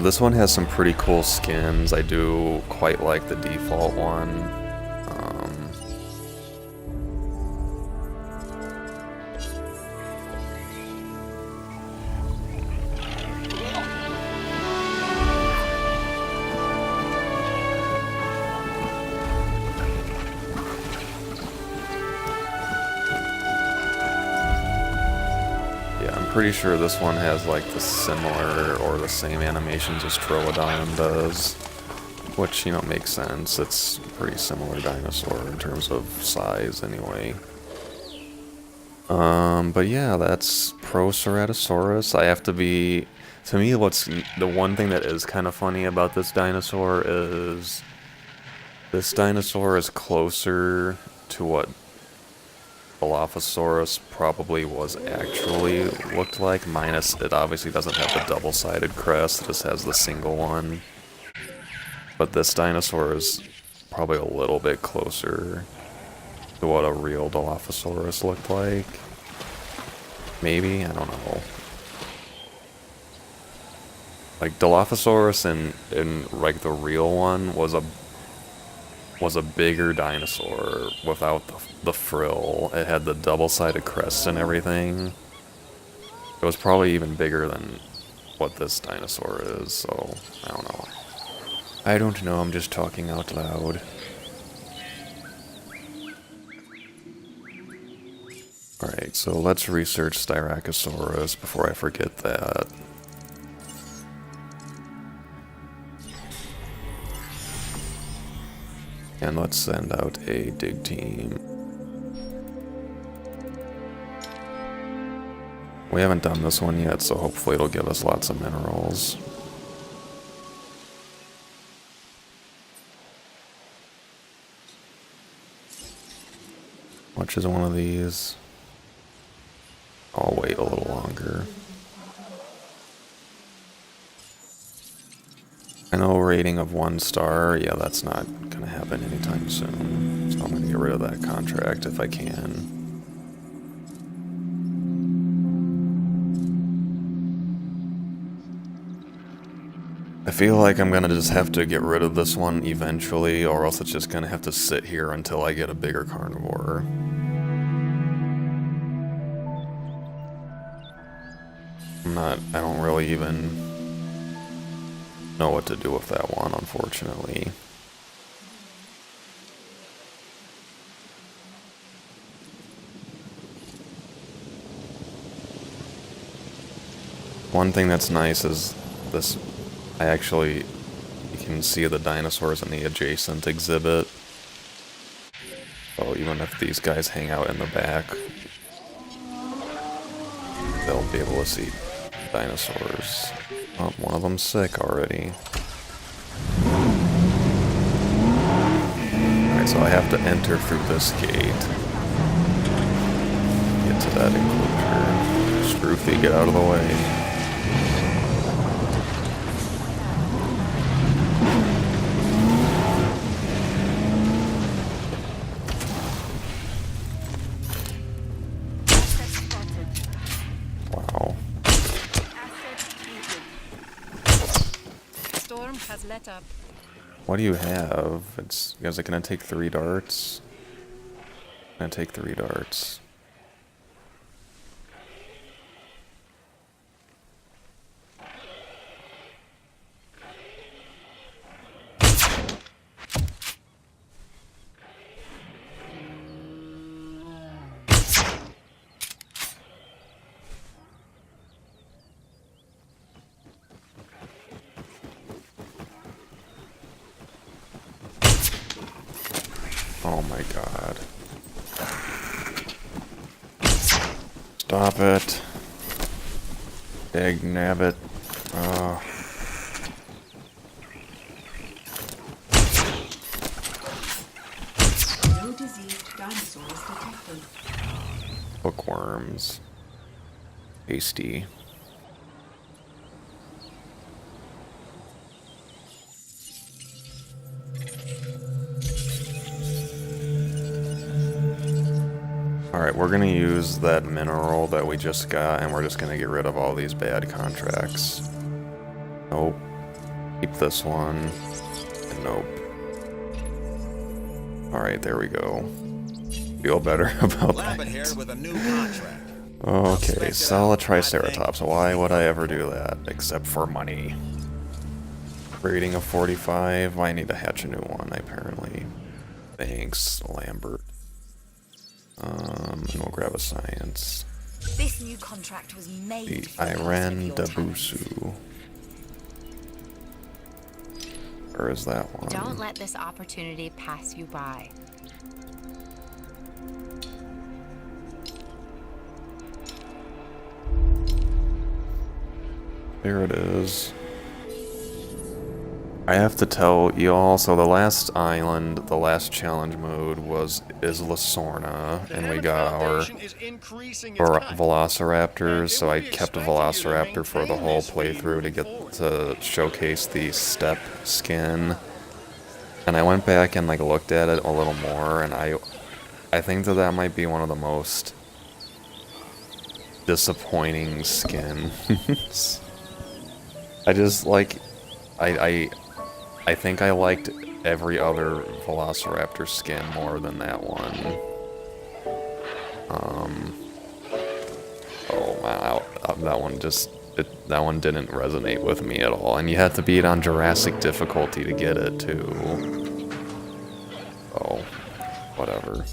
This one has some pretty cool skins. I do quite like the default one. Pretty sure this one has like the similar or the same animations as Troodon does, which, you know, makes sense. It's a pretty similar dinosaur in terms of size anyway. But yeah, that's Proceratosaurus. To me, what's the one thing that is kind of funny about this dinosaur is closer to what Dilophosaurus probably was actually looked like, minus it obviously doesn't have the double-sided crest, it just has the single one. But this dinosaur is probably a little bit closer to what a real Dilophosaurus looked like. Maybe? I don't know. Like, Dilophosaurus in like, the real one was a bigger dinosaur without the frill. It had the double-sided crest and everything. It was probably even bigger than what this dinosaur is, so I don't know. I don't know, I'm just talking out loud. Alright, so let's research Styracosaurus before I forget that. And let's send out a dig team. We haven't done this one yet, so hopefully it'll give us lots of minerals. Which is one of these? I'll wait a little longer. I know rating of 1 star, yeah, that's not gonna happen anytime soon. So I'm gonna get rid of that contract if I can. I feel like I'm gonna just have to get rid of this one eventually, or else it's just gonna have to sit here until I get a bigger carnivore. I don't really even know what to do with that one, unfortunately. One thing that's nice is this, you can see the dinosaurs in the adjacent exhibit. So even if these guys hang out in the back, they'll be able to see dinosaurs. Oh, one of them's sick already. Alright, so I have to enter through this gate. Get to that enclosure. Scroofy, get out of the way. Let up. What do you have? Is it gonna take 3 darts? Gonna take 3 darts. Oh my god. Stop it. Dag nabbit. Oh. No diseased dinosaurs detected. Bookworms. Tasty. Alright, we're gonna use that mineral that we just got, and we're just gonna get rid of all these bad contracts. Nope. Keep this one. And nope. Alright, there we go. Feel better about Lambert here that. with a new contract. Okay, sell a Triceratops. Why would I ever do that? Except for money. Rating of 45. I need to hatch a new one, apparently. Thanks, Lambert. And we'll grab a science. This new contract was made The for the Iran cost of your Dabusu. Where is that one? Don't let this opportunity pass you by. There it is. I have to tell y'all, so the last island, the last challenge mode was Isla Sorna, and we got our Velociraptors, so I kept a Velociraptor for the whole playthrough to get to showcase the step skin. And I went back and like looked at it a little more, and I think that might be one of the most disappointing skin. I just like, I think I liked every other Velociraptor skin more than that one. Oh wow, that one just, that one didn't resonate with me at all, and you had to beat on Jurassic difficulty to get it too. Oh, whatever.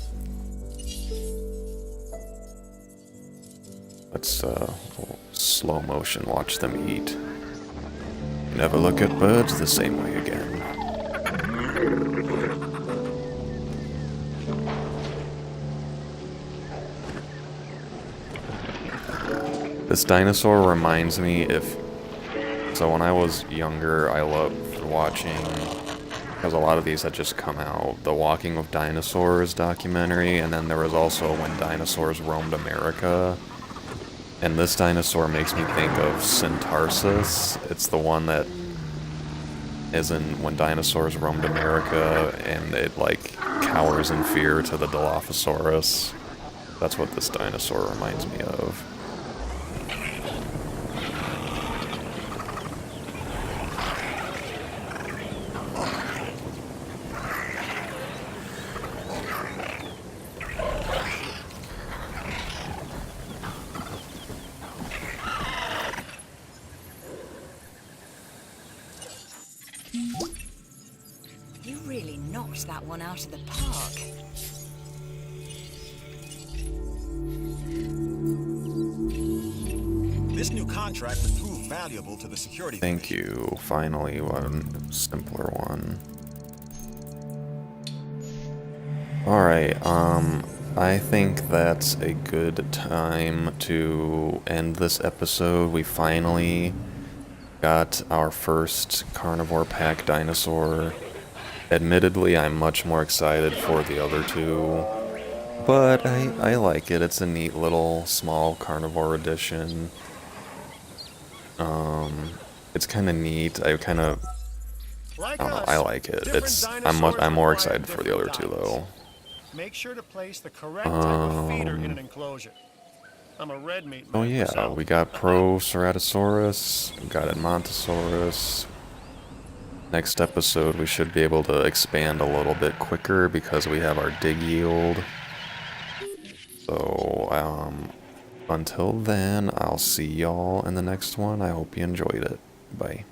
Let's slow motion watch them eat. Never look at birds the same way again. This dinosaur reminds me so when I was younger, I loved watching, because a lot of these had just come out, the Walking with Dinosaurs documentary, and then there was also When Dinosaurs Roamed America. And this dinosaur makes me think of Centarsus. It's the one that is in When Dinosaurs Roamed America, and it like cowers in fear to the Dilophosaurus. That's what this dinosaur reminds me of. You really knocked that one out of the park. This new contract would prove valuable to the security. Thank you. Finally, one simpler one. Alright, I think that's a good time to end this episode. We finally got our first carnivore pack dinosaur. Admittedly, I'm much more excited for the other two, but I like it. It's a neat little small carnivore edition. It's kind of neat. I don't know, I like it. I'm more excited for the other two though. Make sure to place the correct type of feeder in an enclosure. I'm a red meat man Oh yeah, myself. we got Proceratosaurus, we got Edmontosaurus. Next episode we should be able to expand a little bit quicker because we have our dig yield. So, until then, I'll see y'all in the next one. I hope you enjoyed it. Bye.